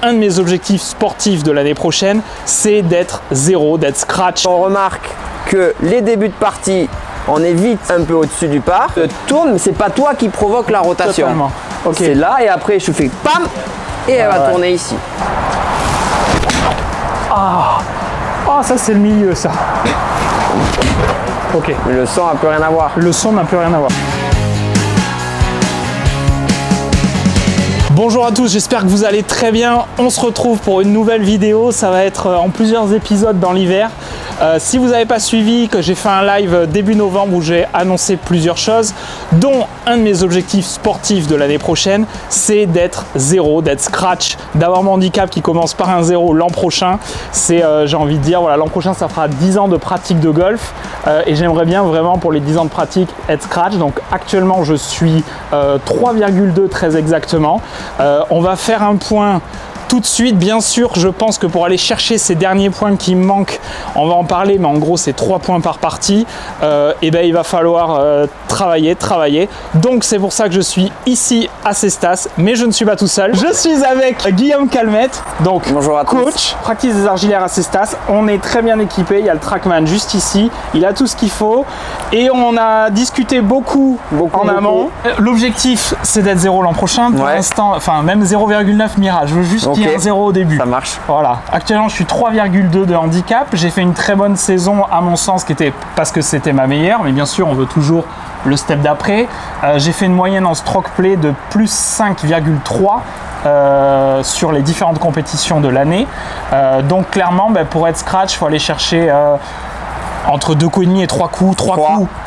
Un de mes objectifs sportifs de l'année prochaine, c'est d'être zéro, d'être scratch. On remarque que les débuts de partie, on est vite un peu au-dessus du par. Je tourne, mais c'est pas toi qui provoque la rotation. Totalement. Ok. C'est là et après je fais pam et elle va tourner ici. Oh, ça c'est le milieu, ça. Ok. Mais le son n'a plus rien à voir. Le son n'a plus rien à voir. Bonjour à tous, j'espère que vous allez très bien. On se retrouve pour une nouvelle vidéo. Ça va être en plusieurs épisodes dans l'hiver. Si vous n'avez pas suivi, que j'ai fait un live début novembre où j'ai annoncé plusieurs choses, dont un de mes objectifs sportifs de l'année prochaine, c'est d'être zéro, d'être scratch, d'avoir mon handicap qui commence par un zéro l'an prochain. C'est, j'ai envie de dire, voilà, l'an prochain, ça fera 10 ans de pratique de golf et j'aimerais bien vraiment pour les 10 ans de pratique être scratch. Donc actuellement, je suis 3,2 très exactement. On va faire un point tout de suite, bien sûr. Je pense que pour aller chercher ces derniers points qui me manquent, on va en parler, mais en gros c'est 3 points par partie, et ben il va falloir travailler. Donc c'est pour ça que je suis ici à Cestas, mais je ne suis pas tout seul. Je suis avec Guillaume Calmette, donc Bonjour à tous. coach, practice des argilaires à Cestas. On est très bien équipé, il y a le Trackman juste ici, il a tout ce qu'il faut, et on a discuté beaucoup en amont. L'objectif c'est d'être zéro l'an prochain, pour l'instant, enfin même 0,9 Mirage, je veux juste qu'il y ait un zéro au début. Ça marche. Voilà. Actuellement, je suis 3,2 de handicap. J'ai fait une très bonne saison, à mon sens, qui était parce que c'était ma meilleure. Mais bien sûr, on veut toujours le step d'après. J'ai fait une moyenne en stroke play de plus 5,3 sur les différentes compétitions de l'année. Donc, clairement, pour être scratch, il faut aller chercher entre 2 coups et demi et 3 coups.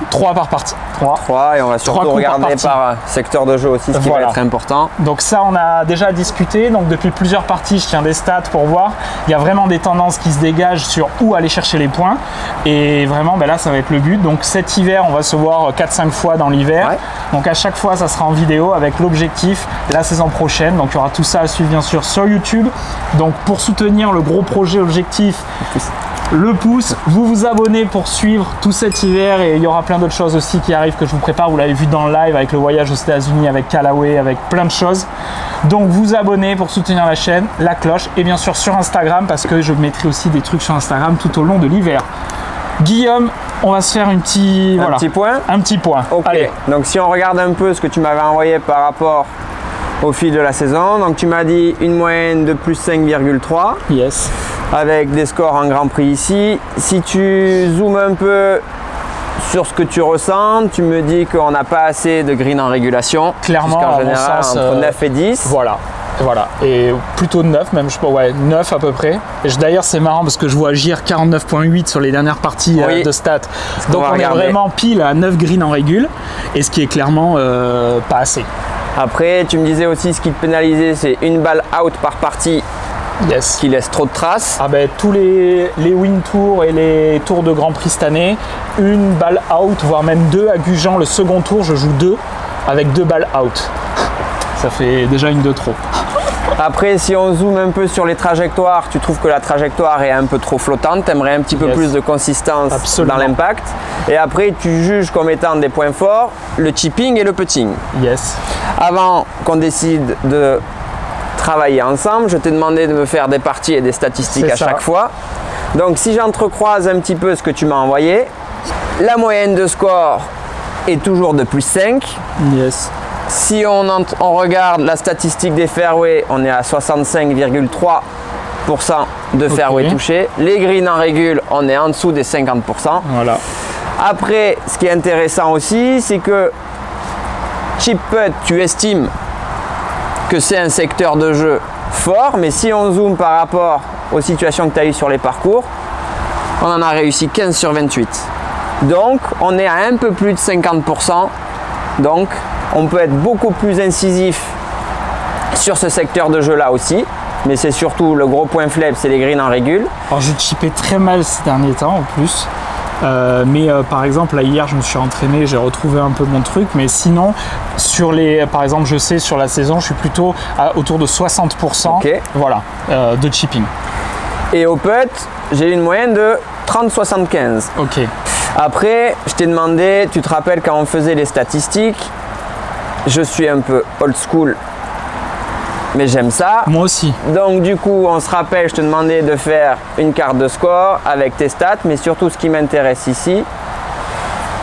3 par partie. 3 et on va surtout regarder par secteur de jeu aussi, ce qui va être important. Donc ça, on a déjà discuté. Donc depuis plusieurs parties, je tiens des stats pour voir. Il y a vraiment des tendances qui se dégagent sur où aller chercher les points. Et vraiment, là, ça va être le but. Donc cet hiver, on va se voir 4-5 fois dans l'hiver. Ouais. Donc à chaque fois, ça sera en vidéo avec l'objectif la saison prochaine. Donc il y aura tout ça à suivre, bien sûr, sur YouTube. Donc pour soutenir le gros projet objectif, le pouce, vous vous abonnez pour suivre tout cet hiver et il y aura plein d'autres choses aussi qui arrivent que je vous prépare. Vous l'avez vu dans le live avec le voyage aux États-Unis, avec Callaway, avec plein de choses. Donc vous abonnez pour soutenir la chaîne, la cloche et bien sûr sur Instagram parce que je mettrai aussi des trucs sur Instagram tout au long de l'hiver. Guillaume, on va se faire un petit point. Ok. Allez. Donc si on regarde un peu ce que tu m'avais envoyé par rapport au fil de la saison, donc tu m'as dit une moyenne de plus 5,3. Yes. Avec des scores en Grand Prix ici. Si tu zoomes un peu sur ce que tu ressens, tu me dis qu'on n'a pas assez de green en régulation. Clairement, en général, entre 9 et 10. Voilà. Et plutôt 9 même, je sais pas, 9 à peu près. D'ailleurs c'est marrant parce que je vois agir 49,8 sur les dernières parties de stats. Donc on est vraiment pile à 9 green en régule, et ce qui est clairement pas assez. Après tu me disais aussi ce qui te pénalisait, c'est une balle out par partie. Yes. Qui laisse trop de traces. Tous les win tours et les tours de Grand Prix cette année, une balle out, voire même 2 à Gujan. Le second tour, je joue 2 avec 2 balles out. Ça fait déjà une de trop. Après, si on zoome un peu sur les trajectoires, tu trouves que la trajectoire est un peu trop flottante, tu aimerais un petit peu plus de consistance dans l'impact. Et après, tu juges comme étant des points forts le chipping et le putting. Yes. Avant qu'on décide de travailler ensemble, je t'ai demandé de me faire des parties et des statistiques à chaque fois. Donc si j'entrecroise un petit peu ce que tu m'as envoyé, la moyenne de score est toujours de plus 5. Yes. Si on regarde la statistique des fairways, on est à 65,3% de fairway touchés. Les greens en régule, on est en dessous des 50%. Voilà. Après, ce qui est intéressant aussi, c'est que chip putt, tu estimes que c'est un secteur de jeu fort, mais si on zoome par rapport aux situations que tu as eues sur les parcours, on en a réussi 15 sur 28. Donc, on est à un peu plus de 50%. Donc, on peut être beaucoup plus incisif sur ce secteur de jeu-là aussi. Mais c'est surtout le gros point faible, c'est les greens en régule. Alors, je chippais très mal ces derniers temps en plus. Par exemple là, hier je me suis entraîné, j'ai retrouvé un peu mon truc, mais sinon par exemple je sais sur la saison je suis plutôt autour de 60% de chipping. Et au putt j'ai une moyenne de 30-75. Ok. Après je t'ai demandé, tu te rappelles quand on faisait les statistiques, je suis un peu old school mais j'aime ça. Moi aussi. Donc du coup, on se rappelle, je te demandais de faire une carte de score avec tes stats, mais surtout ce qui m'intéresse ici,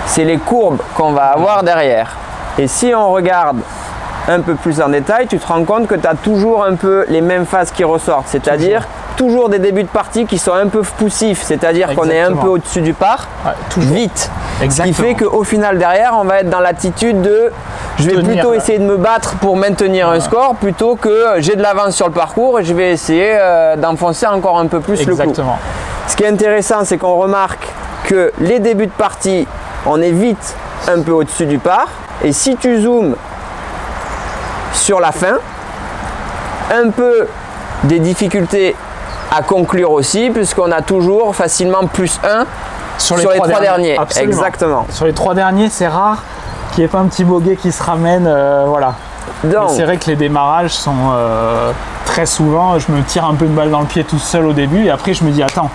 c'est les courbes qu'on va avoir derrière. Et si on regarde un peu plus en détail, tu te rends compte que tu as toujours un peu les mêmes phases qui ressortent, c'est-à-dire toujours des débuts de partie qui sont un peu poussifs, c'est-à-dire qu'on est un peu au-dessus du par, vite. Exactement. Ce qui fait qu'au final derrière, on va être dans l'attitude de je vais plutôt essayer de me battre pour maintenir un score plutôt que j'ai de l'avance sur le parcours et je vais essayer d'enfoncer encore un peu plus le coup. Ce qui est intéressant, c'est qu'on remarque que les débuts de partie, on est vite un peu au-dessus du par, et si tu zoomes sur la fin, un peu des difficultés à conclure aussi, puisqu'on a toujours facilement plus 1 sur les 3 derniers. Absolument. Exactement. Sur les 3 derniers, c'est rare qu'il n'y ait pas un petit bogey qui se ramène. Voilà. Donc, c'est vrai que les démarrages sont très souvent, je me tire un peu une balle dans le pied tout seul au début, et après je me dis attends,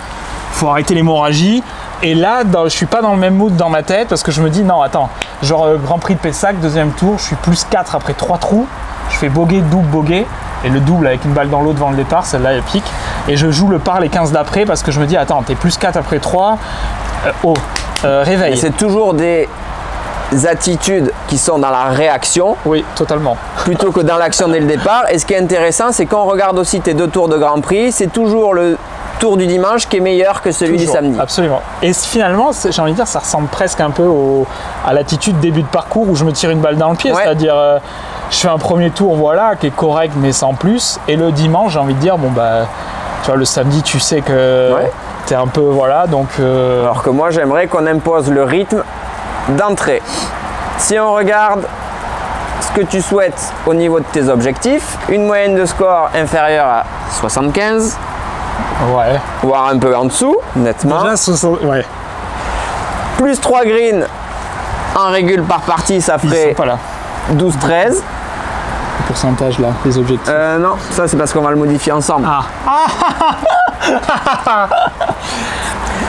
faut arrêter l'hémorragie. Et là, je suis pas dans le même mood dans ma tête, parce que je me dis non attends, genre Grand Prix de Pessac, deuxième tour, je suis plus 4 après 3 trous, je fais bogey, double bogey, et le double avec une balle dans l'eau devant le départ, celle-là elle pique, et je joue le par les 15 d'après, parce que je me dis attends, t'es plus 4 après 3, réveil. C'est toujours des attitudes qui sont dans la réaction. Oui, totalement. Plutôt que dans l'action dès le départ. Et ce qui est intéressant, c'est qu'on regarde aussi tes 2 tours de Grand Prix, c'est toujours le tour du dimanche qui est meilleur que celui du samedi. Absolument. Et finalement, j'ai envie de dire, ça ressemble presque un peu à l'attitude début de parcours où je me tire une balle dans le pied. C'est-à-dire, je fais un premier tour, voilà, qui est correct, mais sans plus. Et le dimanche, j'ai envie de dire, bon, bah, tu vois, le samedi, tu sais que t'es un peu, voilà, donc... Alors que moi, j'aimerais qu'on impose le rythme d'entrée. Si on regarde ce que tu souhaites au niveau de tes objectifs, une moyenne de score inférieure à 75, voire un peu en dessous, nettement. Déjà, 60, Plus 3 greens en régule par partie, ça ferait 12-13. Le pourcentage là, les objectifs. Non, ça c'est parce qu'on va le modifier ensemble.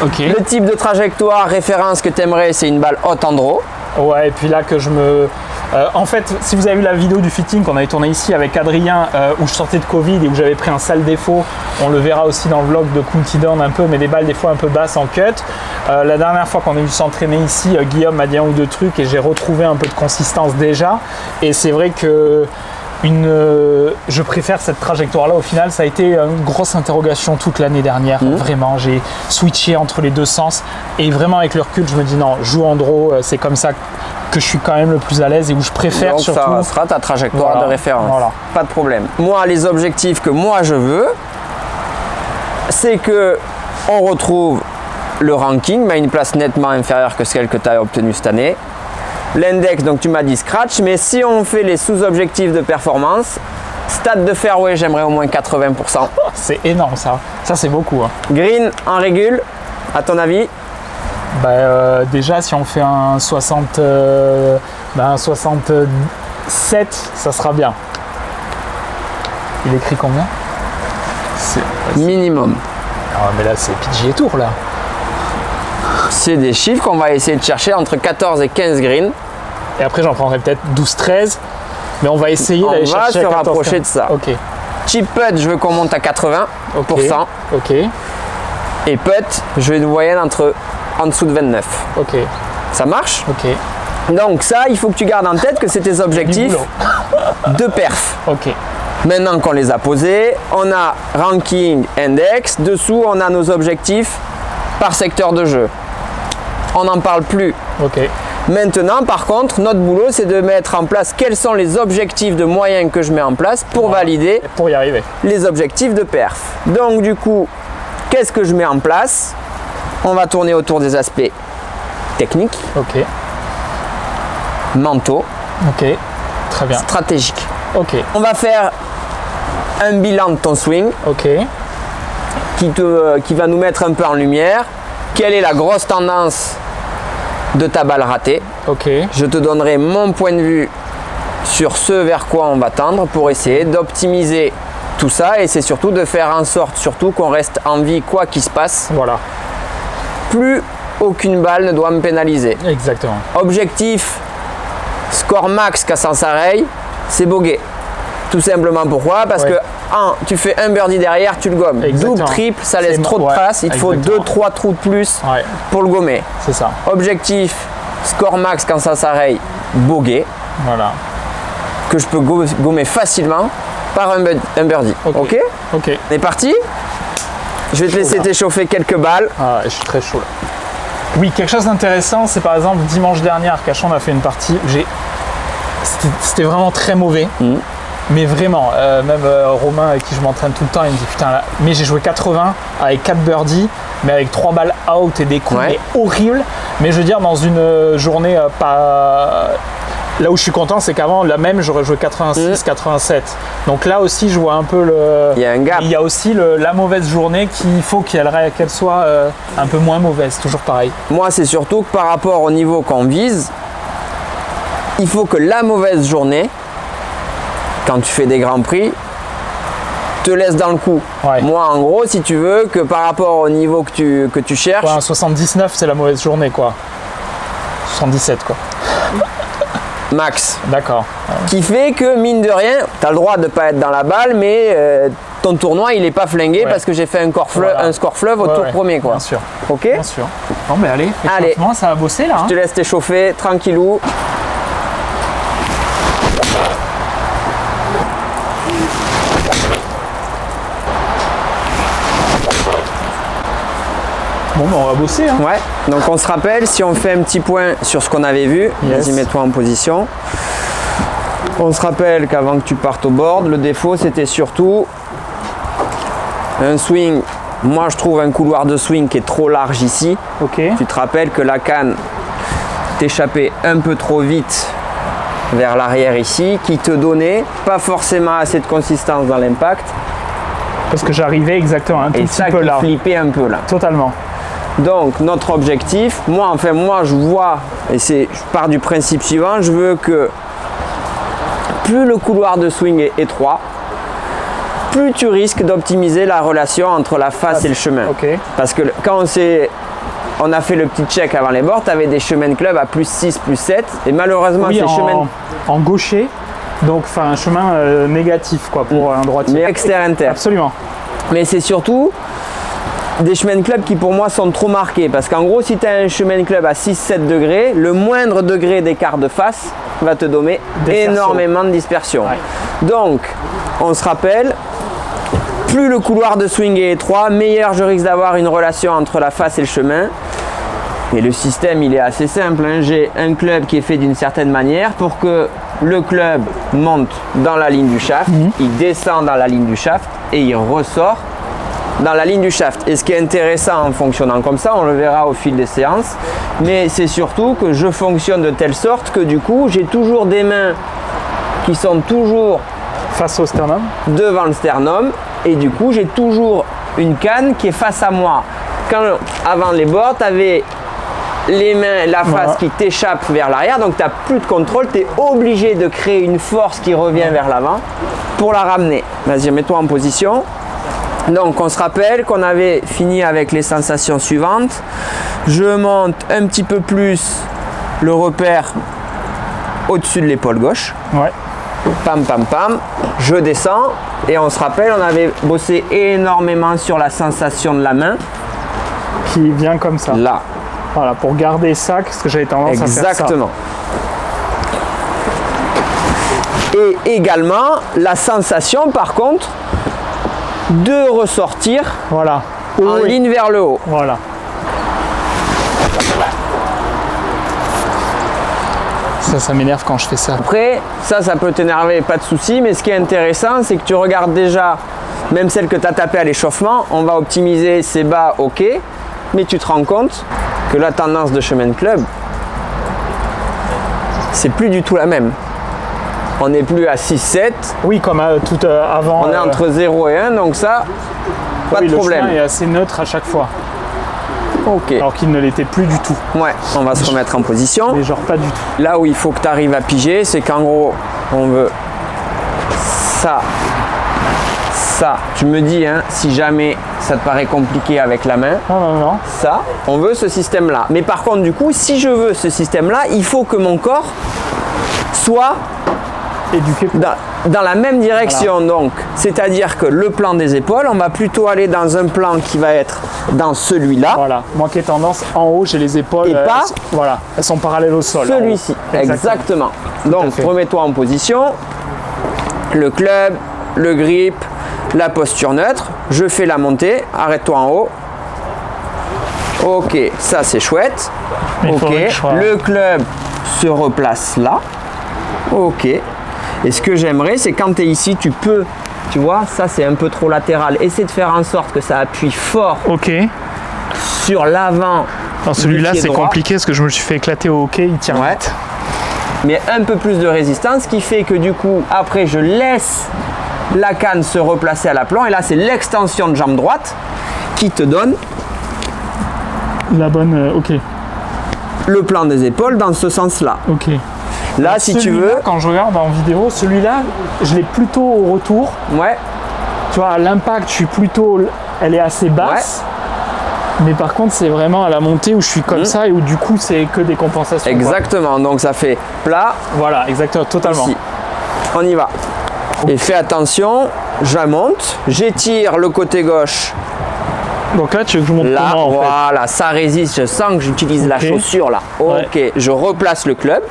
Okay. Le type de trajectoire référence que tu aimerais, c'est une balle haute en draw. Ouais, et puis là que je me... en fait, si vous avez vu la vidéo du fitting qu'on avait tourné ici avec Adrien, où je sortais de Covid et où j'avais pris un sale défaut, on le verra aussi dans le vlog de County Down un peu, mais des balles des fois un peu basses en cut. La dernière fois qu'on a dû s'entraîner ici, Guillaume m'a dit un ou deux trucs et j'ai retrouvé un peu de consistance déjà. Et c'est vrai que je préfère cette trajectoire-là. Au final, ça a été une grosse interrogation toute l'année dernière. Vraiment, j'ai switché entre les deux sens. Et vraiment, avec le recul, je me dis non, joue en draw, c'est comme ça que je suis quand même le plus à l'aise et où je préfère. Donc surtout. Ça sera ta trajectoire de référence. Pas de problème. Moi, les objectifs que moi je veux, c'est que on retrouve le ranking, mais à une place nettement inférieure que celle que tu as obtenue cette année. L'index, donc tu m'as dit scratch, mais si on fait les sous-objectifs de performance, stade de fairway, j'aimerais au moins 80%. C'est énorme ça. Ça, c'est beaucoup. Green en régule, à ton avis? Déjà, si on fait un 67, ça sera bien. Il écrit combien? Minimum. Ah, mais là, c'est PGA Tour, là. C'est des chiffres qu'on va essayer de chercher entre 14 et 15 greens. Et après, j'en prendrai peut-être 12-13. Mais on va essayer d'aller chercher à 14. On va se rapprocher de ça. Ok. Chip putt, je veux qu'on monte à 80%. Ok. Et putt, je veux une moyenne en dessous de 29. Ok. Ça marche? Ok. Donc ça, il faut que tu gardes en tête que c'est tes objectifs de perf. Ok. Maintenant qu'on les a posés, on a ranking index. Dessous, on a nos objectifs par secteur de jeu. On n'en parle plus. Ok. Maintenant, par contre, notre boulot, c'est de mettre en place quels sont les objectifs de moyenne que je mets en place pour valider pour y arriver. Les objectifs de perf. Donc, du coup, qu'est-ce que je mets en place? On va tourner autour des aspects techniques, mentaux, très bien, stratégiques. On va faire un bilan de ton swing qui va nous mettre un peu en lumière. Quelle est la grosse tendance de ta balle ratée? Je te donnerai mon point de vue sur ce vers quoi on va tendre pour essayer d'optimiser tout ça, et c'est surtout de faire en sorte qu'on reste en vie quoi qu'il se passe. Voilà. Plus aucune balle ne doit me pénaliser. Exactement. Objectif, score max qu'à Sansareil, c'est bogey. Tout simplement pourquoi? Parce que tu fais un birdie derrière, tu le gommes. Exactement. Double, triple, ça laisse trop de traces. Il te faut 2-3 trous de plus pour le gommer. C'est ça. Objectif, score max quand ça s'arrête, bogey. Voilà. Que je peux gommer facilement par un birdie. Ok. On est parti. Je vais te laisser t'échauffer quelques balles. Ah, je suis très chaud là. Oui, quelque chose d'intéressant, c'est par exemple dimanche dernier, Arcachon, on a fait une partie. C'était vraiment très mauvais. Mais vraiment, même Romain avec qui je m'entraîne tout le temps, il me dit putain là, mais j'ai joué 80 avec 4 birdies, mais avec 3 balles out et des coups mais horribles. Mais je veux dire, dans une journée pas. Là où je suis content, c'est qu'avant, la même, j'aurais joué 86, 87. Donc là aussi, je vois un peu le. Il y a un gap. Il y a aussi la mauvaise journée qu'il faut qu'elle soit un peu moins mauvaise, toujours pareil. Moi, c'est surtout que par rapport au niveau qu'on vise, il faut que la mauvaise journée, quand tu fais des grands prix, te laisse dans le coup. Moi, en gros, si tu veux que par rapport au niveau que tu cherches. Un 79, c'est la mauvaise journée, quoi. 77, quoi. Max. D'accord. Qui fait que, mine de rien, tu as le droit de ne pas être dans la balle, mais ton tournoi, il n'est pas flingué parce que j'ai fait un score fleuve au tour premier, quoi. Bien sûr. Ok. Bien sûr. Bon, mais allez, ça va bosser, là. Je te laisse t'échauffer, tranquillou. Bon, ben on va bosser. Hein. Ouais, donc on se rappelle, si on fait un petit point sur ce qu'on avait vu, vas-y, mets-toi en position. On se rappelle qu'avant que tu partes au board, le défaut c'était surtout un swing. Moi je trouve un couloir de swing qui est trop large ici. Tu te rappelles que la canne t'échappait un peu trop vite vers l'arrière ici, qui te donnait pas forcément assez de consistance dans l'impact. Parce que j'arrivais exactement un tout petit peu là. Et ça flippait un peu là. Totalement. Donc notre objectif, moi je vois, et je pars du principe suivant, je veux que plus le couloir de swing est étroit, plus tu risques d'optimiser la relation entre la face et le chemin. Parce que quand on a fait le petit check avant les boards, tu avais des chemins de club à plus 6, plus 7, et malheureusement ces chemins... En gaucher, donc un chemin négatif quoi, pour un droitier. Mais extérieur-inter. Absolument. Mais c'est surtout des chemins de club qui pour moi sont trop marqués, parce qu'en gros si tu as un chemin de club à 6-7 degrés, le moindre degré d'écart de face va te donner énormément de dispersion. Donc on se rappelle, plus le couloir de swing est étroit, meilleur je risque d'avoir une relation entre la face et le chemin. Et le système il est assez simple, hein. J'ai un club qui est fait d'une certaine manière pour que le club monte dans la ligne du shaft, il descend dans la ligne du shaft et il ressort dans la ligne du shaft. Et ce qui est intéressant en fonctionnant comme ça, on le verra au fil des séances, mais c'est surtout que je fonctionne de telle sorte que du coup j'ai toujours des mains qui sont toujours face au sternum, devant le sternum, et du coup j'ai toujours une canne qui est face à moi. Quand avant les boards, tu avais les mains, la face qui t'échappe vers l'arrière, donc tu n'as plus de contrôle, tu es obligé de créer une force qui revient vers l'avant pour la ramener. Vas-y, mets-toi en position. Donc on se rappelle qu'on avait fini avec les sensations suivantes. Je monte un petit peu plus le repère au-dessus de l'épaule gauche. Pam pam pam, je descends et on se rappelle, on avait bossé énormément sur la sensation de la main. Qui vient comme ça. Là. Voilà, pour garder ça, parce que j'avais tendance à faire ça. Exactement. Et également, la sensation par contre, de ressortir en ligne vers le haut. Voilà. Ça m'énerve quand je fais ça. Après, ça peut t'énerver, pas de souci, mais ce qui est intéressant, c'est que tu regardes déjà, même celle que tu as tapée à l'échauffement, on va optimiser ces bas, ok, mais tu te rends compte que la tendance de chemin de club, c'est plus du tout la même. On n'est plus à 6-7. Oui, comme tout avant. On est entre 0 et 1, donc ça, pas de problème. Le chemin est assez neutre à chaque fois. Ok. Alors qu'il ne l'était plus du tout. Ouais, on va se remettre en position. Mais genre pas du tout. Là où il faut que tu arrives à piger, c'est qu'en gros, on veut ça. Tu me dis, hein, si jamais ça te paraît compliqué avec la main. Non. Ça, on veut ce système-là. Mais par contre, du coup, si je veux ce système-là, il faut que mon corps soit éduqué pour... Dans la même direction, donc, c'est-à-dire que le plan des épaules, on va plutôt aller dans un plan qui va être dans celui-là. Voilà, moi qui ai tendance, en haut, j'ai les épaules, Et pas voilà, elles sont parallèles au sol. celui-ci. Exactement. Donc, remets-toi en position, le club, le grip, la posture neutre. Je fais la montée, arrête-toi en haut. Ok, ça c'est chouette. Ok, le club se replace là. Ok. Et ce que j'aimerais, c'est quand tu es ici, tu peux, tu vois, ça c'est un peu trop latéral. Essaie de faire en sorte que ça appuie fort sur l'avant. Celui-là, c'est compliqué parce que je me suis fait éclater au hockey, il tient vite. Mais un peu plus de résistance, ce qui fait que du coup, après, je laisse la canne se replacer à l'aplomb. Et là, c'est l'extension de jambe droite qui te donne la bonne, le plan des épaules dans ce sens-là. Ok. Là, si tu veux... Quand je regarde en vidéo, celui-là, je l'ai plutôt au retour. Ouais. Tu vois, à l'impact, je suis plutôt... Elle est assez basse. Ouais. Mais par contre, c'est vraiment à la montée où je suis comme ça et où du coup, c'est que des compensations. Exactement. Donc, ça fait plat. Voilà, exactement, totalement. Ici. On y va. Et fais attention, je la monte, j'étire le côté gauche. Donc là, tu veux que je monte là, comment, en fait ? Voilà, ça résiste, je sens que j'utilise la chaussure là. Ok, je replace le club.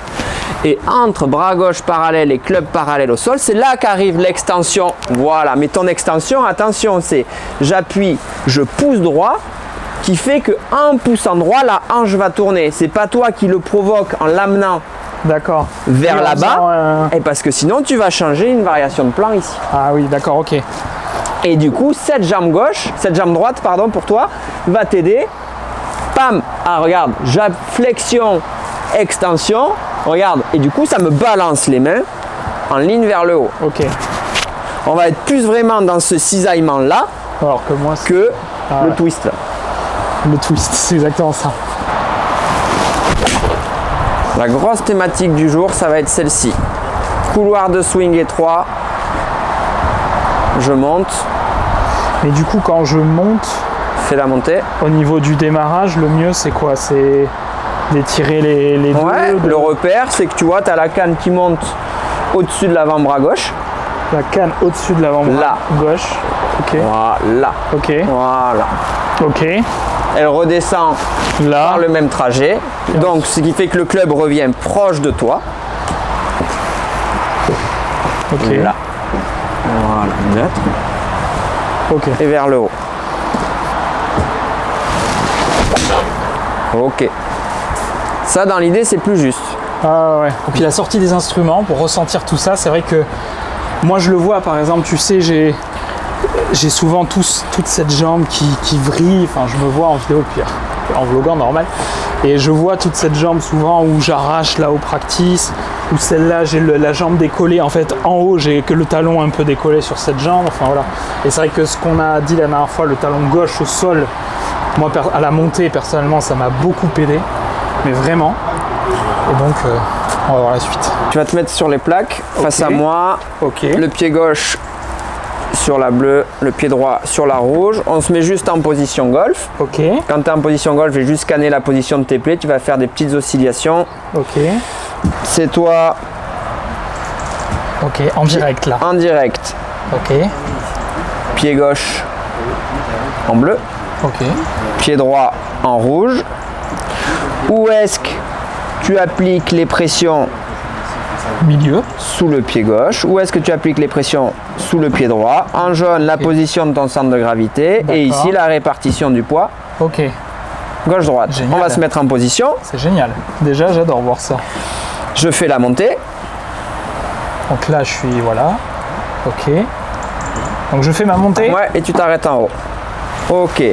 Et entre bras gauche parallèle et club parallèle au sol, c'est là qu'arrive l'extension. Voilà, mais ton extension, attention, c'est j'appuie, je pousse droit, qui fait qu'en poussant droit, la hanche va tourner. C'est pas toi qui le provoque en l'amenant vers là-bas, et parce que sinon tu vas changer une variation de plan ici. Ah oui, d'accord, ok. Et du coup, cette jambe droite, pardon, pour toi, va t'aider. Pam! Ah, regarde, flexion, extension, regarde, et du coup, ça me balance les mains en ligne vers le haut. Ok. On va être plus vraiment dans ce cisaillement-là que le twist. Le twist, c'est exactement ça. La grosse thématique du jour, ça va être celle-ci. Couloir de swing étroit. Je monte. Mais du coup, quand je monte, fais la montée. Au niveau du démarrage, le mieux, c'est quoi? C'est d'étirer les deux. Le repère, c'est que tu vois, tu as la canne qui monte au-dessus de l'avant-bras gauche. La canne au-dessus de l'avant-bras gauche. Ok. Voilà. Ok. Voilà. Ok. Elle redescend là par le même trajet. Donc, ce qui fait que le club revient proche de toi. Ok. Là. Voilà, neutre. Ok. Et vers le haut. Ok. Ça, dans l'idée, c'est plus juste. Ah ouais. Et puis la sortie des instruments pour ressentir tout ça, c'est vrai que moi je le vois, par exemple, tu sais, j'ai souvent toute cette jambe qui vrille. Enfin, je me vois en vidéo, puis en vloguant normal. Et je vois toute cette jambe souvent où j'arrache là au practice, ou celle-là, j'ai la jambe décollée. En fait, en haut, j'ai que le talon un peu décollé sur cette jambe. Enfin voilà. Et c'est vrai que ce qu'on a dit la dernière fois, le talon gauche au sol, moi à la montée, personnellement, ça m'a beaucoup aidé. Mais vraiment. Et donc, on va voir la suite. Tu vas te mettre sur les plaques, face à moi. Ok. Le pied gauche sur la bleue, le pied droit sur la rouge. On se met juste en position golf. Ok. Quand tu es en position golf, je vais juste scanner la position de tes pieds. Tu vas faire des petites oscillations. Ok. C'est toi. Ok, en direct là. En direct. Ok. Pied gauche en bleu. Ok. Pied droit en rouge. Où est-ce que tu appliques les pressions? Milieu. Sous le pied gauche. Où est-ce que tu appliques les pressions? Sous le pied droit. En jaune, la position de ton centre de gravité. Et ici, la répartition du poids. Ok. Gauche-droite. On va se mettre en position. C'est génial. Déjà, j'adore voir ça. Je fais la montée. Donc là, je suis... Voilà. Ok. Donc je fais ma montée. Ouais, et tu t'arrêtes en haut. Ok.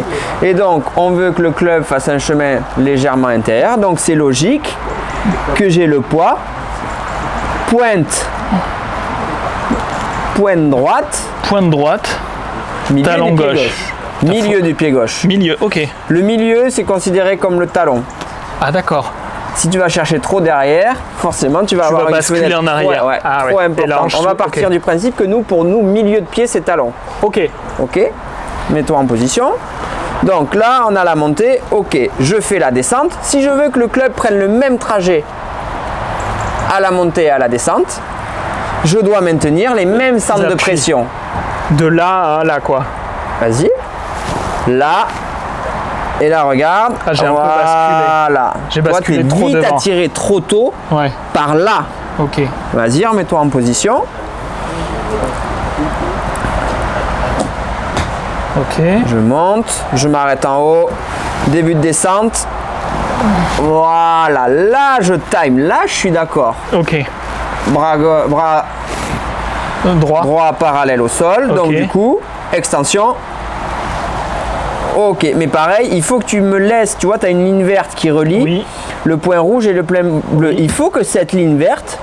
Et donc, on veut que le club fasse un chemin légèrement intérieur. Donc, c'est logique que j'ai le poids. Pointe droite. Pointe droite. Talon gauche. Milieu du pied gauche. Milieu, ok. Le milieu, c'est considéré comme le talon. Ah d'accord. Si tu vas chercher trop derrière, forcément, tu vas avoir une basculer en arrière. Ouais, trop important. On va partir du principe que pour nous, milieu de pied, c'est talon. Ok. Ok. Mets-toi en position. Donc là, on a la montée. Ok. Je fais la descente. Si je veux que le club prenne le même trajet à la montée et à la descente, je dois maintenir les mêmes centres de appuis. pression. De là à là, quoi. Vas-y. Là. Et là, regarde. Ah, j'ai un peu basculé. Voilà. J'ai Toi, basculé tu es trop vite devant. attiré trop tôt Ouais, par là. ok. Vas-y, remets-toi en position. Ok. Je monte, je m'arrête en haut. Début de descente. Voilà, là je time, là je suis d'accord. Ok. Bras Droit. droit parallèle au sol, Ok. donc du coup, extension. Ok, mais pareil, il faut que tu me laisses, tu vois, tu as une ligne verte qui relie Oui. le point rouge et le point bleu. Oui. Il faut que cette ligne verte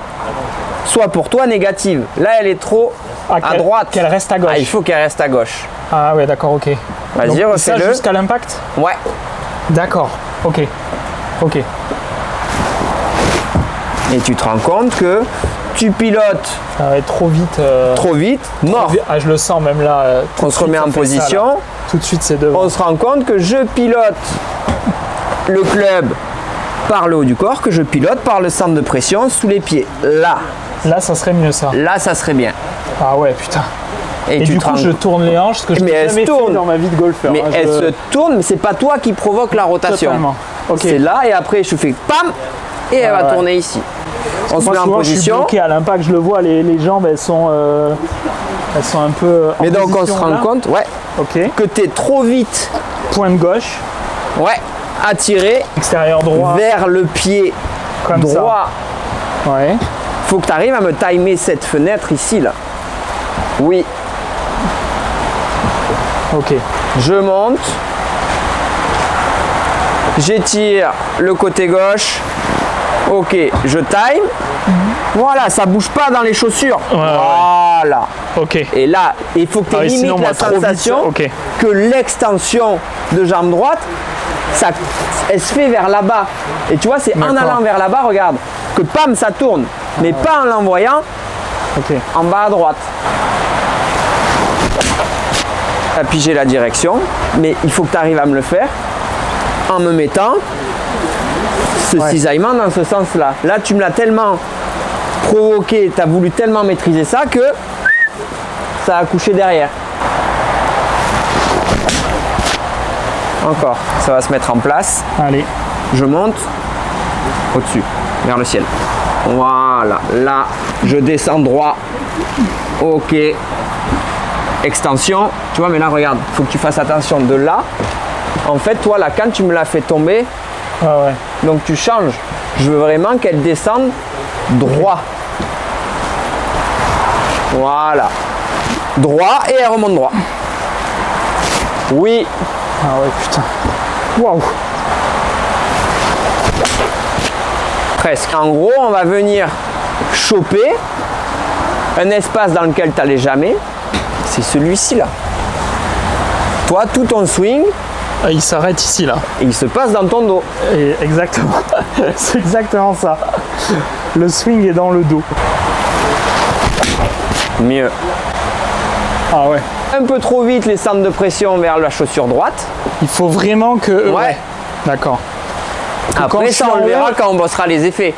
soit pour toi négative. Là, elle est trop à qu'elle- droite. qu'elle reste à gauche. Ah, il faut qu'elle reste à gauche. Ah ouais, d'accord, ok. Vas-y, Donc, ça refais-le. jusqu'à l'impact. Ouais. D'accord. Ok. Ok. Et tu te rends compte que tu pilotes Ça va être trop vite. trop vite, mort. Ah, je le sens même là. tout On de se suite, remet ça en fait ça, position. là. Tout de suite, c'est devant. On se rend compte que je pilote le club par le haut du corps, que je pilote par le centre de pression sous les pieds. Là, ça serait mieux ça. Là, ça serait bien. Ah ouais, putain. Et, Et tu du te coup, rends je tourne les hanches, ce que je Mais n'ai elle jamais se fait tourne. dans ma vie de golfeur. Mais hein. elle se tourne, mais c'est pas toi qui provoque la rotation. Totalement. Ok. C'est là et après je fais pam et elle va ouais. tourner ici. On se Moi, met en souvent, je suis position. bloqué à l'impact. Je le vois, les jambes, elles sont un peu. En Mais donc on se position, rend là. compte, ouais, Ok. que tu es trop vite, Pointe gauche, ouais, attiré extérieur droit, vers le pied comme droit. ça. Ouais. Faut que tu arrives à me timer cette fenêtre ici là. Oui, Ok. je monte. J'étire le côté gauche. Ok, je time. Voilà, ça bouge pas dans les chaussures. Ouais, Voilà. Ok. Et là, il faut que tu Ah oui, limites sinon, moi, la trop vite, sensation ok. que l'extension de jambe droite, ça, elle se fait vers là-bas. Et tu vois, c'est en D'accord. allant vers là-bas, regarde, que pam, ça tourne. Mais pas en l'envoyant Ok. en bas à droite. Tu as pigé la direction, mais il faut que tu arrives à me le faire en me mettant ce Ouais. cisaillement dans ce sens-là. Là, tu me l'as tellement provoqué, tu as voulu tellement maîtriser ça que ça a couché derrière. Encore, ça va se mettre en place. Allez. Je monte au-dessus, vers le ciel. Voilà, là, je descends droit. Ok. Extension. Tu vois, mais là, regarde, il faut que tu fasses attention. De là, en fait, toi, la canne, tu me l'as fait tomber. Ah ouais. Donc, tu changes. Je veux vraiment qu'elle descende droit. Voilà. Droit et elle remonte droit. Oui. Ah ouais, putain. Waouh. Presque. En gros, on va venir choper un espace dans lequel tu n'allais jamais. C'est celui-ci là. Toi, tout ton swing, Ah, il s'arrête ici, là. il se passe dans ton dos. Et exactement. C'est exactement ça. Le swing est dans le dos. Mieux. Ah ouais. Un peu trop vite les centres de pression vers la chaussure droite. Il faut vraiment que. Ouais. D'accord. quand Après, je ça, suis on en le verra haut, quand on bossera les effets.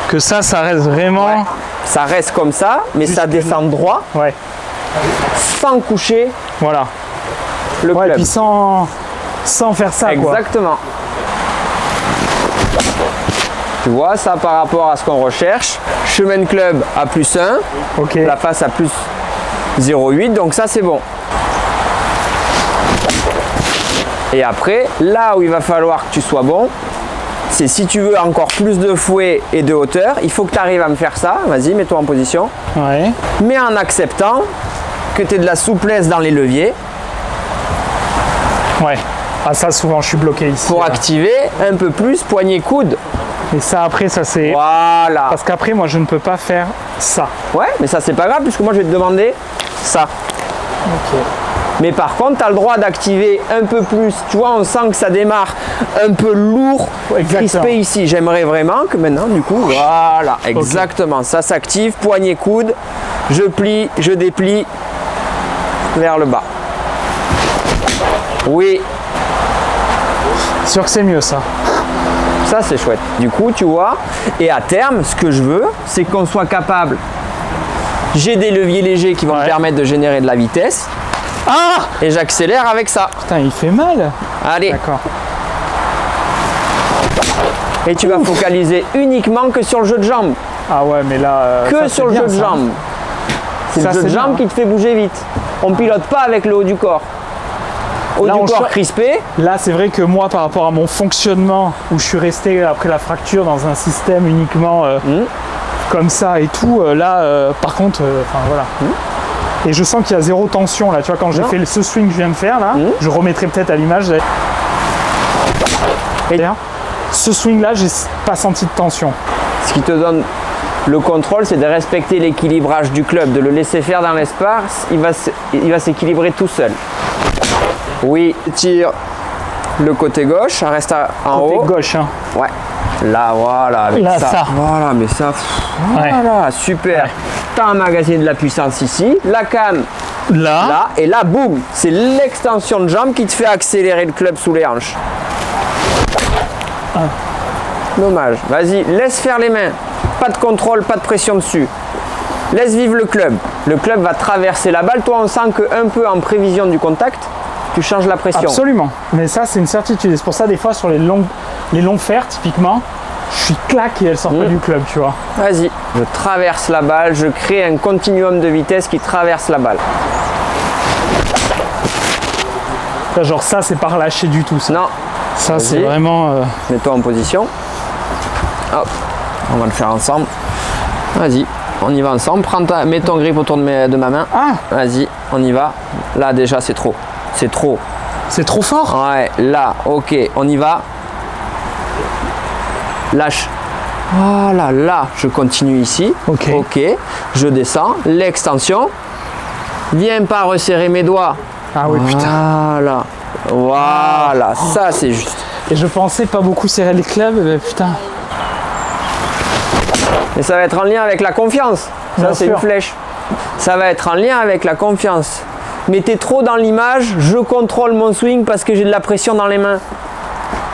Que ça reste vraiment. Ouais. Ça reste comme ça, mais ça descend droit Ouais. sans coucher Voilà. le Ouais, club. puis sans faire ça, quoi. Exactement. Tu vois, ça par rapport à ce qu'on recherche. Chemin de club à +1, Ok. la face à +0,8, donc ça c'est bon. Et après, là où il va falloir que tu sois bon, c'est si tu veux encore plus de fouet et de hauteur, il faut que tu arrives à me faire ça. Vas-y, mets-toi en position. Ouais. Mais en acceptant que tu aies de la souplesse dans les leviers Ouais. Ah, ça, souvent, je suis bloqué ici. pour là. activer un peu plus poignet-coude. Et ça, après, ça, c'est. Voilà. Parce qu'après, moi, je ne peux pas faire ça. Ouais, mais ça c'est pas grave puisque moi je vais te demander ça. Ok. Mais par contre, tu as le droit d'activer un peu plus. Tu vois, on sent que ça démarre un peu lourd, Exactement. crispé ici. J'aimerais vraiment que maintenant, du coup, voilà, exactement. Ça s'active, poignet coude, je plie, je déplie vers le bas. Oui, Sûr que c'est mieux, ça. Ça, c'est chouette. Du coup, tu vois, et à terme, ce que je veux, c'est qu'on soit capable. J'ai des leviers légers qui vont me permettre de générer de la vitesse. Ah! Et j'accélère avec ça. Putain, il fait mal. Allez. D'accord. Et tu vas focaliser uniquement que sur le jeu de jambes. Ah ouais, mais là... Que sur le jeu de jambes. C'est le jeu de jambes qui te fait bouger vite. On pilote pas avec le haut du corps. Haut du corps crispé. Là, c'est vrai que moi, par rapport à mon fonctionnement, où je suis resté après la fracture dans un système uniquement comme ça et tout, là, par contre, voilà. Et je sens qu'il y a zéro tension là. Tu vois, quand j'ai fait ce swing que je viens de faire là, je remettrai peut-être à l'image. Et ce swing là, j'ai pas senti de tension. Ce qui te donne le contrôle, c'est de respecter l'équilibrage du club, de le laisser faire dans l'espace. Il va s'équilibrer tout seul. Oui, tire le côté gauche, reste en haut. Côté gauche, hein. Ouais. Là, voilà, avec là, ça. Voilà, mais ça. Voilà, super. T'as emmagasiné de la puissance ici. La canne, là. Et là, boum. C'est l'extension de jambe qui te fait accélérer le club sous les hanches. Dommage. Vas-y, laisse faire les mains. Pas de contrôle, pas de pression dessus. Laisse vivre le club. Le club va traverser la balle. Toi, on sent qu'un peu en prévision du contact, tu changes la pression. Absolument. Mais ça, c'est une certitude. Et c'est pour ça, des fois, sur les longs fers, typiquement, je suis claque et elle sort pas du club, tu vois. Vas-y. Je traverse la balle. Je crée un continuum de vitesse qui traverse la balle. Là, genre ça, c'est pas relâché du tout. Ça. Non. Ça, c'est vraiment... Mets-toi en position. Hop. On va le faire ensemble. Vas-y. On y va ensemble. Mets ton grip autour de ma main. Ah. Vas-y. On y va. Là, déjà, c'est trop. C'est trop. C'est trop fort? Ouais. Là. Ok. On y va. Lâche. Voilà. Là, je continue ici. Ok. Ok. Je descends. L'extension. Viens pas resserrer mes doigts. Ah oui, putain. Voilà. Voilà. Ça, c'est juste. Et je pensais pas beaucoup serrer le club, mais putain. Et ça va être en lien avec la confiance. Ça, c'est une flèche. Ça va être en lien avec la confiance. Mais t'es trop dans l'image, je contrôle mon swing parce que j'ai de la pression dans les mains.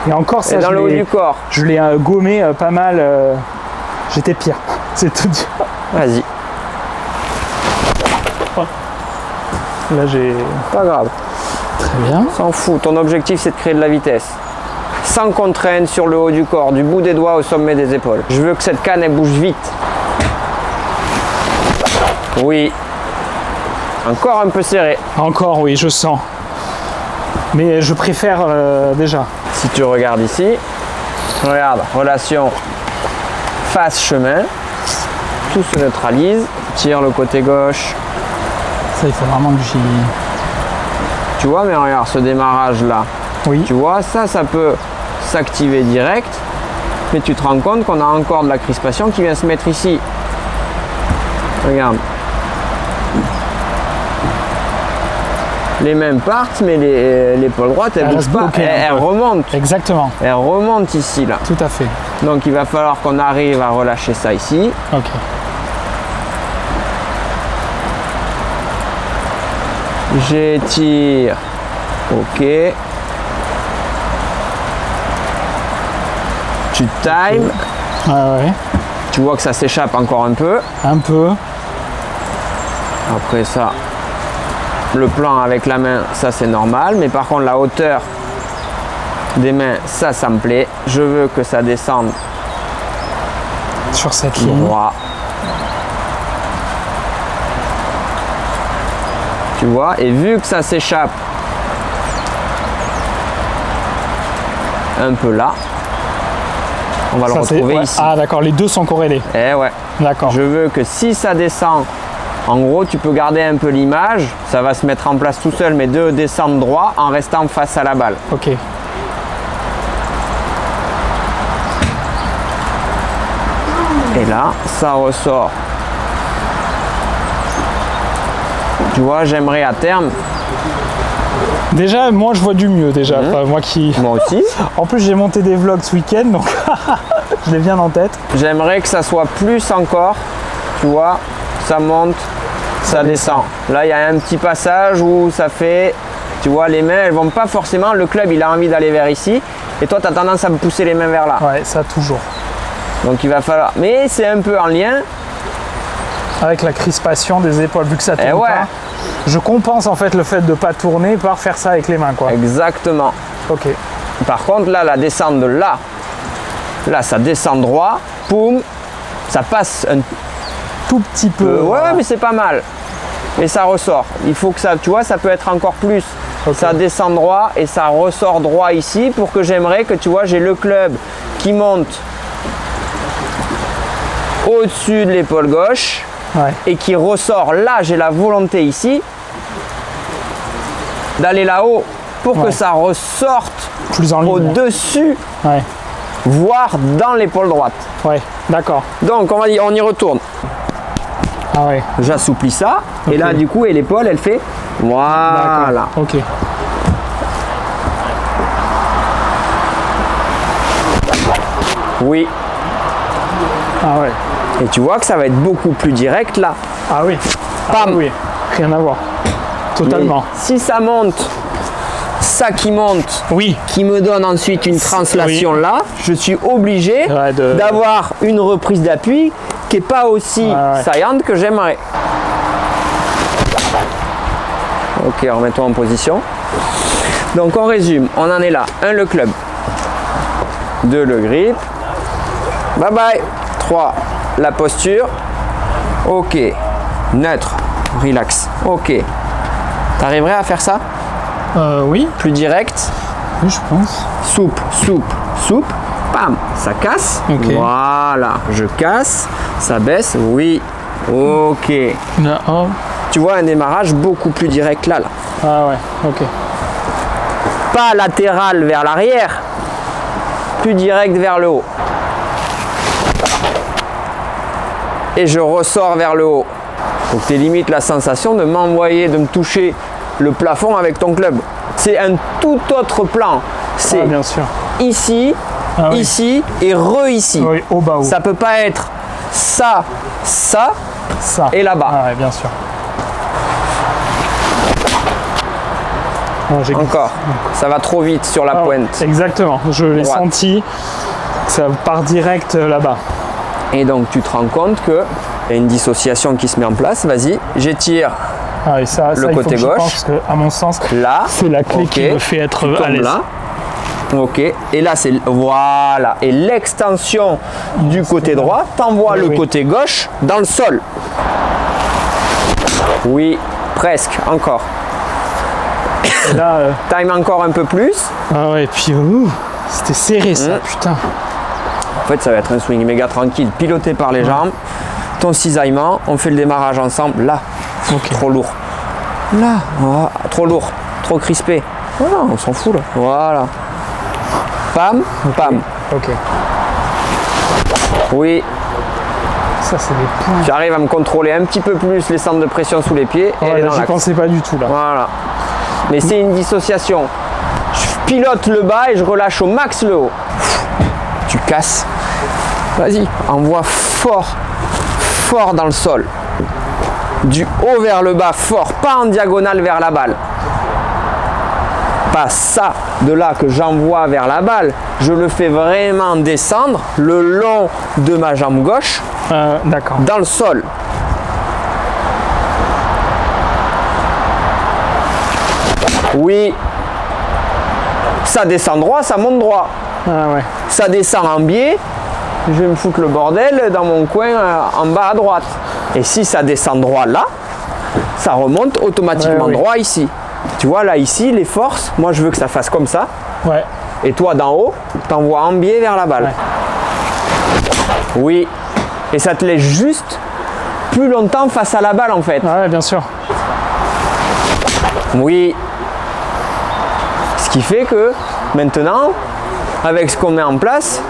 Et encore ça, et dans le haut du corps. Je l'ai gommé pas mal. J'étais pire. C'est tout dur. Vas-y. Là, j'ai... Pas grave. Très bien. S'en fout. Ton objectif, c'est de créer de la vitesse. Sans contrainte sur le haut du corps, du bout des doigts au sommet des épaules. Je veux que cette canne, elle bouge vite. Oui. Encore un peu serré. Encore, oui, je sens. Mais je préfère déjà. Si tu regardes ici, regarde, relation face-chemin. Tout se neutralise. Tire le côté gauche. Ça, il faut vraiment que j'y... Tu vois, mais regarde, ce démarrage-là. Oui. Tu vois, ça peut s'activer direct. Mais tu te rends compte qu'on a encore de la crispation qui vient se mettre ici. Regarde. Les mains partent, mais l'épaule droite, elle bouge pas. Elle remonte. Exactement. Elle remonte ici, là. Tout à fait. Donc, il va falloir qu'on arrive à relâcher ça ici. Ok. J'étire. Ok. Tu times. Ah ouais. Tu vois que ça s'échappe encore un peu. Un peu. Après ça, le plan avec la main, ça c'est normal. Mais par contre, la hauteur des mains, ça me plaît. Je veux que ça descende sur cette ligne. Droit. Tu vois, et vu que ça s'échappe un peu là, on va le retrouver ici. Ah d'accord, les deux sont corrélés. Eh ouais. D'accord. Je veux que si ça descend, en gros, tu peux garder un peu l'image, ça va se mettre en place tout seul, mais de descendre droit en restant face à la balle. Ok. Et là, ça ressort. Tu vois, j'aimerais à terme. Déjà, moi je vois du mieux déjà. Enfin, moi aussi. En plus, j'ai monté des vlogs ce week-end, donc je l'ai bien en tête. J'aimerais que ça soit plus encore. Tu vois, ça monte, ça descend. Là, il y a un petit passage où ça fait. Tu vois, les mains, elles vont pas forcément. Le club, il a envie d'aller vers ici, Et toi, tu as tendance à me pousser les mains vers là. Ouais, ça toujours. Donc il va falloir. Mais c'est un peu en lien. Avec la crispation des épaules, vu que ça tourne ouais. pas. Je compense en fait le fait de ne pas tourner par faire ça avec les mains, quoi. Exactement. Ok. Par contre, là, la descente de là, ça descend droit, poum, ça passe un tout petit peu. ouais, mais c'est pas mal. Et ça ressort. Il faut que ça, tu vois, ça peut être encore plus. Okay. Ça descend droit et ça ressort droit ici pour que j'aimerais que, tu vois, j'ai le club qui monte au-dessus de l'épaule gauche. Ouais. Et qui ressort là, j'ai la volonté ici d'aller là-haut pour que ça ressorte plus en ligne, au-dessus, voire dans l'épaule droite. Ouais, d'accord. Donc on y retourne. Ah ouais. J'assouplis ça et là du coup et l'épaule elle fait voilà. Ok. Oui. Ah ouais. Et tu vois que ça va être beaucoup plus direct là. Ah oui. Pam. Ah oui. Rien à voir. Totalement. Mais si ça monte, ça qui monte, oui, qui me donne ensuite une translation là, je suis obligé d'avoir une reprise d'appui qui n'est pas aussi saillante que j'aimerais. Ok, remets-toi en position. Donc on résume, on en est là. 1 le club, 2 le grip, bye bye, 3 la posture, ok, neutre, relax, ok. T'arriverais à faire ça? Oui. Plus direct? Oui, je pense. Souple, souple, souple, pam, ça casse, voilà, je casse, ça baisse, oui, ok. Oh. Tu vois un démarrage beaucoup plus direct là. Ah ouais, ok. Pas latéral vers l'arrière, plus direct vers le haut. Et je ressors vers le haut. Donc tu limites la sensation de m'envoyer, de me toucher le plafond avec ton club. C'est un tout autre plan. C'est bien sûr. Ici, ici et ici. Oui, au bas haut. Ça peut pas être ça, ça et là-bas. Ah ouais, bien sûr. Encore. Ça va trop vite sur la pointe. Exactement. Je l'ai senti. Ça part direct là-bas. Et donc tu te rends compte qu'il y a une dissociation qui se met en place. Vas-y, j'étire le côté gauche. Parce que, à mon sens, là, c'est la clé qui me fait être à l'aise. Là. Ok. Et là, c'est voilà. Et l'extension du côté droit t'envoie le côté gauche dans le sol. Oui, presque. Encore. Et là, time encore un peu plus. Ah ouais, puis c'était serré ça, putain. En fait, ça va être un swing méga tranquille, piloté par les jambes. Ton cisaillement, on fait le démarrage ensemble. Là, trop lourd. Là, trop lourd, trop crispé. Voilà, on s'en fout là. Voilà. Pam, pam. Ok. Oui. Ça, c'est des points. J'arrive à me contrôler un petit peu plus les centres de pression sous les pieds. Et j'y pensais pas du tout là. Voilà. Mais c'est une dissociation. Je pilote le bas et je relâche au max le haut. Tu casses. Vas-y, envoie fort, fort dans le sol. Du haut vers le bas, fort, pas en diagonale vers la balle. Pas ça de là que j'envoie vers la balle. Je le fais vraiment descendre le long de ma jambe gauche dans le sol. Oui. Ça descend droit, ça monte droit. Ça descend en biais. Je vais me foutre le bordel dans mon coin en bas à droite. Et si ça descend droit là, ça remonte automatiquement droit ici. Tu vois là ici, les forces, moi je veux que ça fasse comme ça. Et toi d'en haut, t'envoies en biais vers la balle. Oui. Et ça te laisse juste plus longtemps face à la balle en fait. Ouais, bien sûr. Oui. Ce qui fait que maintenant, avec ce qu'on met en place,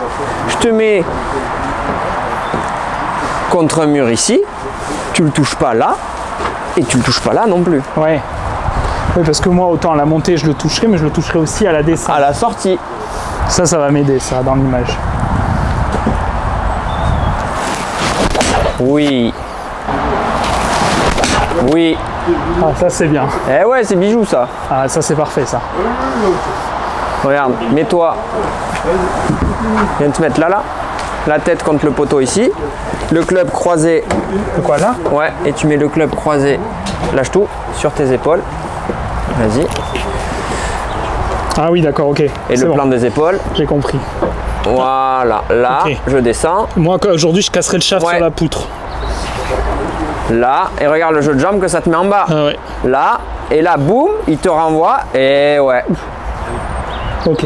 je te mets contre un mur ici, tu le touches pas là, et tu le touches pas là non plus. Oui, parce que moi, autant à la montée, je le toucherai, mais je le toucherai aussi à la descente. À la sortie. Ça va m'aider, ça, dans l'image. Oui. Oui. Ah, ça, c'est bien. Eh ouais, c'est bijou, ça. Ah, ça, c'est parfait, ça. Regarde, mets-toi. Viens te mettre là, la tête contre le poteau ici. Le club croisé. De quoi là? Ouais, et tu mets le club croisé, lâche tout, sur tes épaules. Vas-y. Ah oui, d'accord, ok. Et le plan des épaules. J'ai compris. Voilà, là, Ok. je descends. Moi, aujourd'hui, je casserai le shaft Ouais. sur la poutre. Là, et regarde le jeu de jambes que ça te met en bas. Ah ouais. Là, et là, boum, il te renvoie, et ouais. Ok.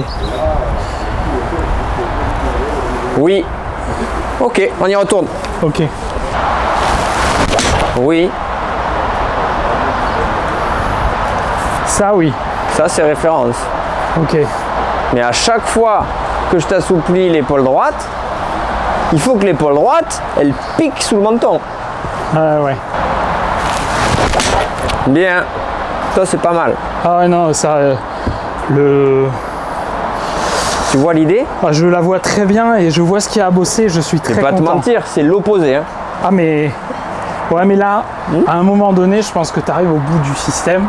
Oui. Ok, on y retourne. Ok. Oui. Ça, oui. Ça, c'est référence. Ok. Mais à chaque fois que je t'assouplis l'épaule droite, il faut que l'épaule droite, elle pique sous le menton. Ah ouais. Bien. Ça, c'est pas mal. Ah ouais, non, ça. Tu vois l'idée? Ah, je la vois très bien et je vois ce qu'il y a à bosser. Je suis Je très vais pas te content. mentir, c'est l'opposé. Hein. Ah, mais. Ouais, mais là, à un moment donné, je pense que tu arrives au bout du système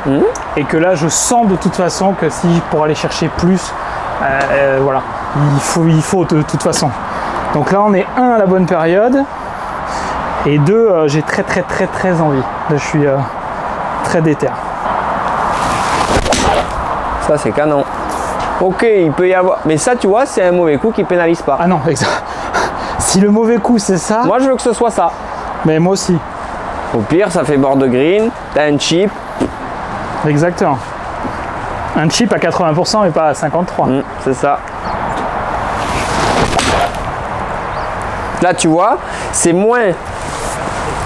et que là, je sens de toute façon que si pour aller chercher plus, voilà, il faut de toute façon. Donc là, on est à la bonne période et 2, j'ai très envie. Là, je suis très déter. Ça, c'est canon. Ok, il peut y avoir. Mais ça, tu vois, c'est un mauvais coup qui pénalise pas. Ah non, exact. Si le mauvais coup, c'est ça, Moi, je veux que ce soit ça. mais moi aussi. Au pire, ça fait board green, t'as un chip. Exactement. Un chip à 80% et pas à 53%. C'est ça. Là, tu vois, c'est moins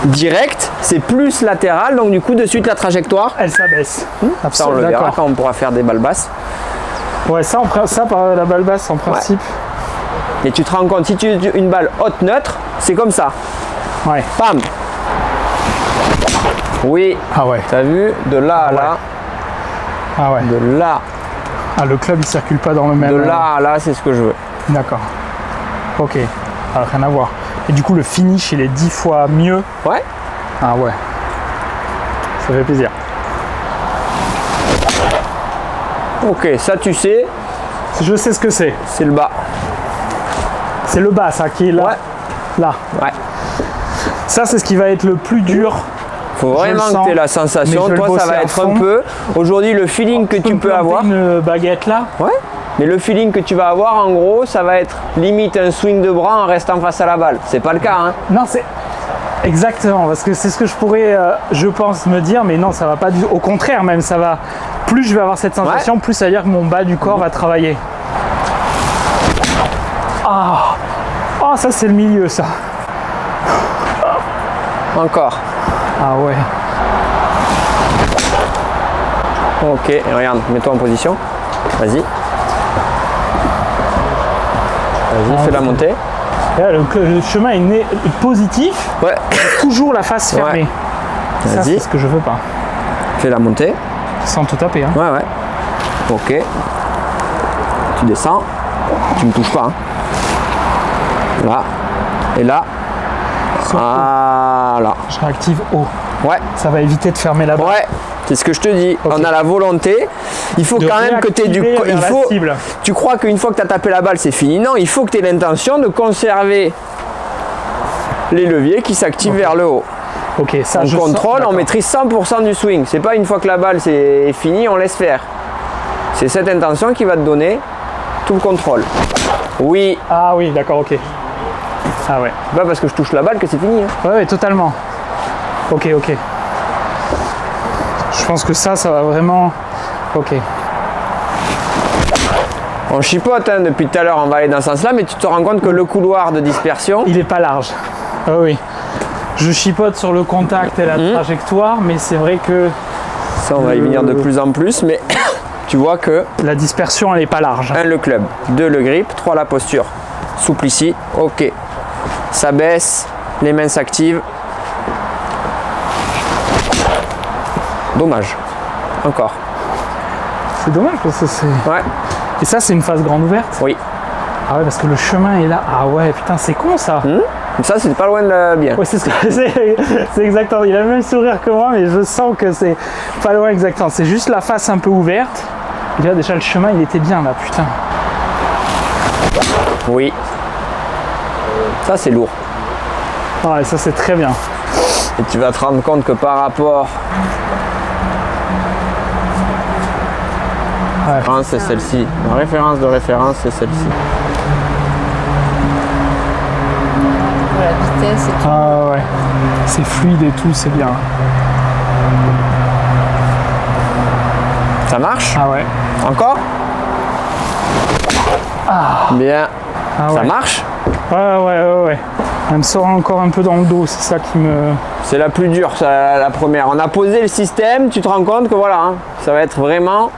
direct, c'est plus latéral, donc du coup, de suite, la trajectoire. Elle s'abaisse. Ça, on le verra quand on pourra faire des balles basses. Ouais, ça, par la balle basse, en principe. Et tu te rends compte, si tu as une balle haute neutre, c'est comme ça. Ouais. Pam. Oui. Ah ouais. T'as vu, de là à là, Ah ouais. de là, Ah, le club, il circule pas dans le même. de là à là, c'est ce que je veux. D'accord. Ok. Ah, rien à voir. Et du coup, le finish, il est 10 fois mieux. Ouais. Ah ouais. Ça fait plaisir. Ok, ça tu sais, Je sais ce que c'est. c'est le bas. C'est le bas, ça, qui est là. Ouais. Là. Ouais. Ça, c'est ce qui va être le plus dur. Faut vraiment le sens, que tu aies la sensation. mais je vais le Toi, ça bosser va à être fond. un peu. Aujourd'hui, le feeling que tu me peux planter avoir. une baguette là. Ouais. Mais le feeling que tu vas avoir, en gros, ça va être limite un swing de bras en restant face à la balle. C'est pas le cas, hein. Non, c'est exactement parce que c'est ce que je pourrais, je pense, me dire, mais non, ça va pas du. Au contraire, même, ça va. Plus je vais avoir cette sensation, plus ça veut dire que mon bas du corps va travailler. Ah, oh, ça c'est le milieu, ça. Encore. Ah ouais. Ok, et regarde, mets-toi en position. Vas-y. Vas-y, fais la montée. Et là, le chemin est positif, Ouais. toujours la face fermée. Ça, Vas-y. c'est ce que je veux pas. Fais la montée. Sans tout taper. Hein. Ouais, ouais. Ok. Tu descends. Tu me touches pas. Hein. Là. Et là. Voilà. Je réactive haut. Ouais. Ça va éviter de fermer la balle. Ouais. C'est ce que je te dis. Ok. On a la volonté. Il faut De quand même que tu aies du. réactiver vers la cible. Tu crois qu'une fois que tu as tapé la balle, c'est fini? Non, il faut que tu aies l'intention de conserver les leviers qui s'activent vers le haut. Ok, ça On je contrôle, sens, on maîtrise 100% du swing. C'est pas une fois que la balle est finie, on laisse faire. C'est cette intention qui va te donner tout le contrôle. Oui, Ah oui, d'accord, ok. Ah ouais. c'est pas parce que je touche la balle que c'est fini. Hein. Ouais, totalement. Ok, ok. Je pense que ça va vraiment. Ok. On chipote hein, depuis tout à l'heure, on va aller dans ce sens-là, mais tu te rends compte que le couloir de dispersion, Il est pas large. Ah oui. Je chipote sur le contact et la trajectoire, mais c'est vrai que ça on va y venir de plus en plus, mais tu vois que la dispersion, elle est pas large. 1 le club, 2 le grip, 3 la posture. Souple ici, ok. Ça baisse, les mains s'activent. Dommage. Encore. C'est dommage parce que c'est. Ouais, Et ça, c'est une phase grande ouverte. oui. Ah ouais, parce que le chemin est là. Ah ouais, putain, c'est con ça. Ça, c'est pas loin de la bien. Ouais, c'est ce que c'est exactement. Il a le même sourire que moi, mais je sens que c'est pas loin exactement. C'est juste la face un peu ouverte. Là, déjà, le chemin, il était bien, là, putain. Oui. Ça, c'est lourd. Ouais, ça, c'est très bien. Et tu vas te rendre compte que par rapport... Ouais. référence, c'est celle-ci. La référence de référence, c'est celle-ci. La vitesse et tout. Ah ouais. C'est fluide et tout, c'est bien. Ça marche? Ah ouais. Encore? Bien. Ah Ça ouais. marche? Ouais. Elle me sort encore un peu dans le dos, c'est ça qui me... C'est la plus dure, ça, la première. On a posé le système, tu te rends compte que voilà, hein, ça va être vraiment...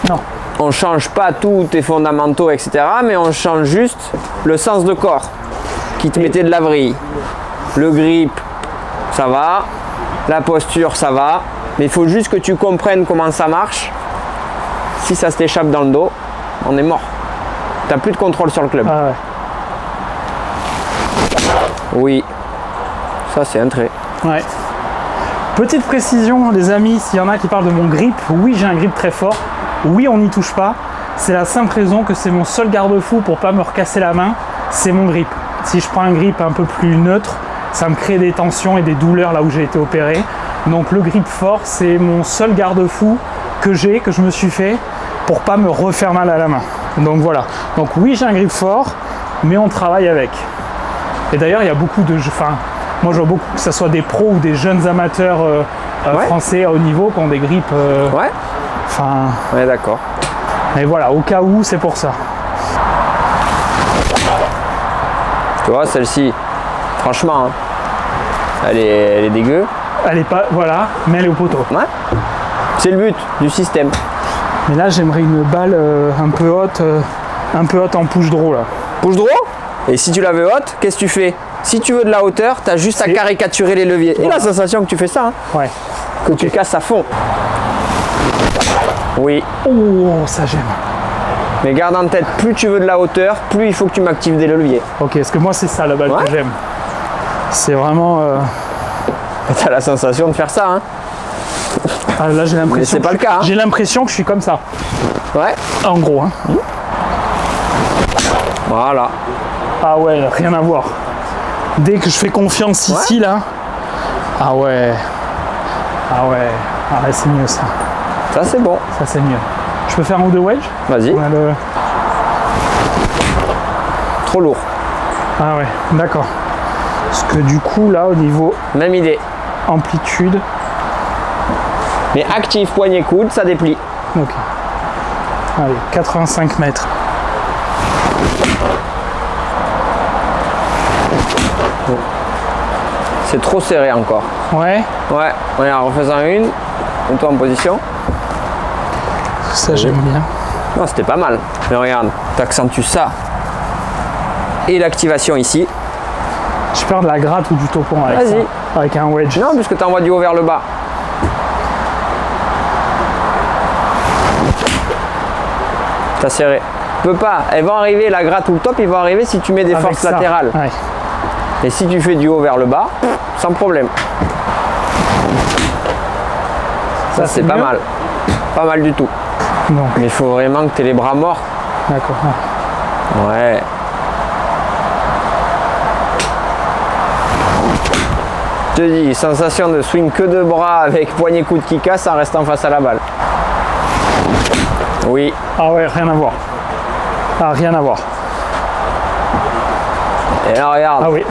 Non. On change pas tous tes fondamentaux, etc. Mais on change juste le sens de corps qui te mettait de la vrille. Le grip, ça va. La posture, ça va. Mais il faut juste que tu comprennes comment ça marche. Si ça se t'échappe dans le dos, on est mort. T'as plus de contrôle sur le club. Ah ouais. Oui. Ça, c'est un trait. Ouais. Petite précision, les amis, s'il y en a qui parlent de mon grip, oui, j'ai un grip très fort. Oui, on n'y touche pas. C'est la simple raison que c'est mon seul garde-fou pour pas me recasser la main, c'est mon grip. Si je prends un grip un peu plus neutre, ça me crée des tensions et des douleurs là où j'ai été opéré. Donc le grip fort, c'est mon seul garde-fou que je me suis fait pour pas me refaire mal à la main. Donc voilà. Donc oui, j'ai un grip fort, mais on travaille avec. Et d'ailleurs, il y a beaucoup de jeux. Enfin, moi je vois beaucoup, que ce soit des pros ou des jeunes amateurs Ouais. français à haut niveau qui ont des grips. Ouais, Enfin, on est d'accord. mais voilà, au cas où, c'est pour ça. Tu vois, celle-ci, franchement, hein, elle est dégueu. Elle est pas, voilà, mais elle est au poteau. Ouais. C'est le but du système. Mais là, j'aimerais une balle un peu haute en push draw là. Push draw. Et si tu la veux haute, qu'est-ce que tu fais? Si tu veux de la hauteur, tu as juste à C'est- caricaturer les leviers. Et Voilà. la sensation que tu fais ça, hein, Ouais. que tu casses à fond. Oui, Oh, ça j'aime. mais garde en tête, plus tu veux de la hauteur, plus il faut que tu m'actives des leviers. Ok, parce que moi, c'est ça la balle Ouais. que j'aime. C'est vraiment. Tu as la sensation de faire ça, hein. Ah, là, j'ai l'impression. Mais c'est pas le cas, hein. J'ai l'impression que je suis comme ça. Ouais, En gros. Hein. voilà. Ah ouais, rien à voir. Dès que je fais confiance ici, là. Ah ouais. Ah ouais. Ah ouais, c'est mieux ça. Ça, c'est bon. Ça, c'est mieux. Je peux faire un ou deux wedge? Vas-y. On a le... Trop lourd. Ah ouais, d'accord. Parce que du coup, là, au niveau Même idée. amplitude. Mais active, poignet, coude, ça déplie. Ok. Allez, 85 mètres. C'est trop serré encore. Ouais, Ouais, regarde, en faisant une, mets-toi en position. ça j'aime bien. Non, c'était pas mal. Mais regarde, tu accentues ça. Et l'activation ici. Je perds de la gratte ou du topon avec Vas-y. ça. Avec un wedge. Non, puisque tu envoies du haut vers le bas. T'as serré. Tu peux pas. Elles vont arriver, la gratte ou le top, ils vont arriver si tu mets des Avec forces ça. latérales. Ouais. Et si tu fais du haut vers le bas, sans problème. Ça, c'est pas mieux. mal. Pas mal du tout. Donc, Mais il faut vraiment que tu aies les bras morts. d'accord. Ouais. Je te dis, sensation de swing que de bras avec poignet coude qui casse en restant face à la balle. Oui, Ah ouais, rien à voir. Ah, rien à voir. et là regarde, Ah oui.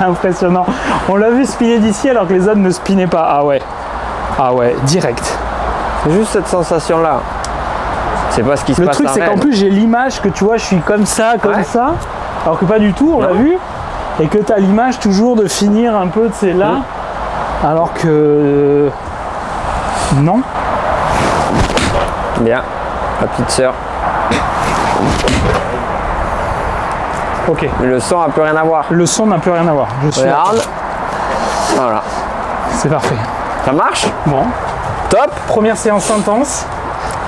Impressionnant. On l'a vu spinner d'ici alors que les autres ne spinaient pas. Ah ouais. Ah ouais, direct. c'est juste cette sensation là. C'est pas ce qui se Le passe truc, en c'est qu'en réel. plus, j'ai l'image que tu vois, je suis comme ça, Ouais. alors que pas du tout, on l'a Non. vu. Et que tu as l'image toujours de finir un peu, tu sais, là. Alors que. Non. Bien, la petite sœur. Ok. Mais le son a plus rien à voir. Le son n'a plus rien à voir. Je suis Regarde. Voilà. C'est parfait. Ça marche? Bon. Top. Première séance intense.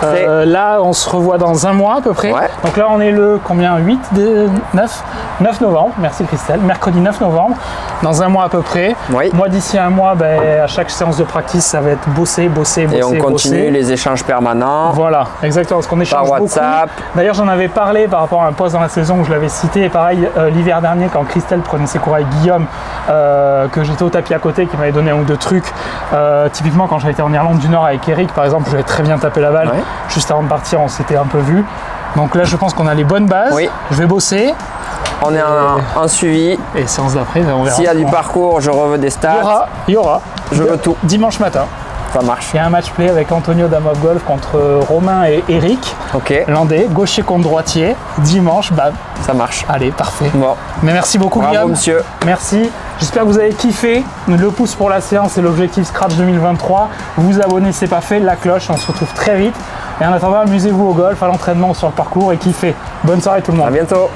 Là, on se revoit dans un mois à peu près. Ouais. Donc là, on est le combien 9 novembre. Merci Christelle. Mercredi 9 novembre. Dans un mois à peu près. Oui. Moi, d'ici un mois, à chaque séance de practice, ça va être bosser. Et on continue les échanges permanents. Voilà, exactement. Parce qu'on échange par WhatsApp. beaucoup. D'ailleurs, j'en avais parlé par rapport à un post dans la saison où je l'avais cité. Et pareil, l'hiver dernier, quand Christelle prenait ses cours avec Guillaume, que j'étais au tapis à côté, qui m'avait donné un ou deux trucs. Typiquement, quand j'avais été en Irlande du Nord avec Eric, par exemple, j'avais très bien tapé la balle. Ouais. Juste avant de partir, on s'était un peu vu. Donc là, je pense qu'on a les bonnes bases. Oui. Je vais bosser. On est en suivi. Et séance d'après, on verra. S'il y a du parcours, je veux des stats. Il y aura. Je veux tout. Dimanche matin. Ça marche. Il y a un match play avec Antonio Damov Golf contre Romain et Eric. Ok. Landais, gaucher contre droitier. Dimanche, bam. Ça marche. Allez, parfait. Bon. Mais merci beaucoup, Bravo, Guillaume. monsieur. Merci. J'espère que vous avez kiffé. Le pouce pour la séance et l'objectif Scratch 2023. Vous abonnez, c'est pas fait. La cloche, on se retrouve très vite. Et en attendant, amusez-vous au golf, à l'entraînement, sur le parcours et kiffez. Bonne soirée tout le monde. À bientôt.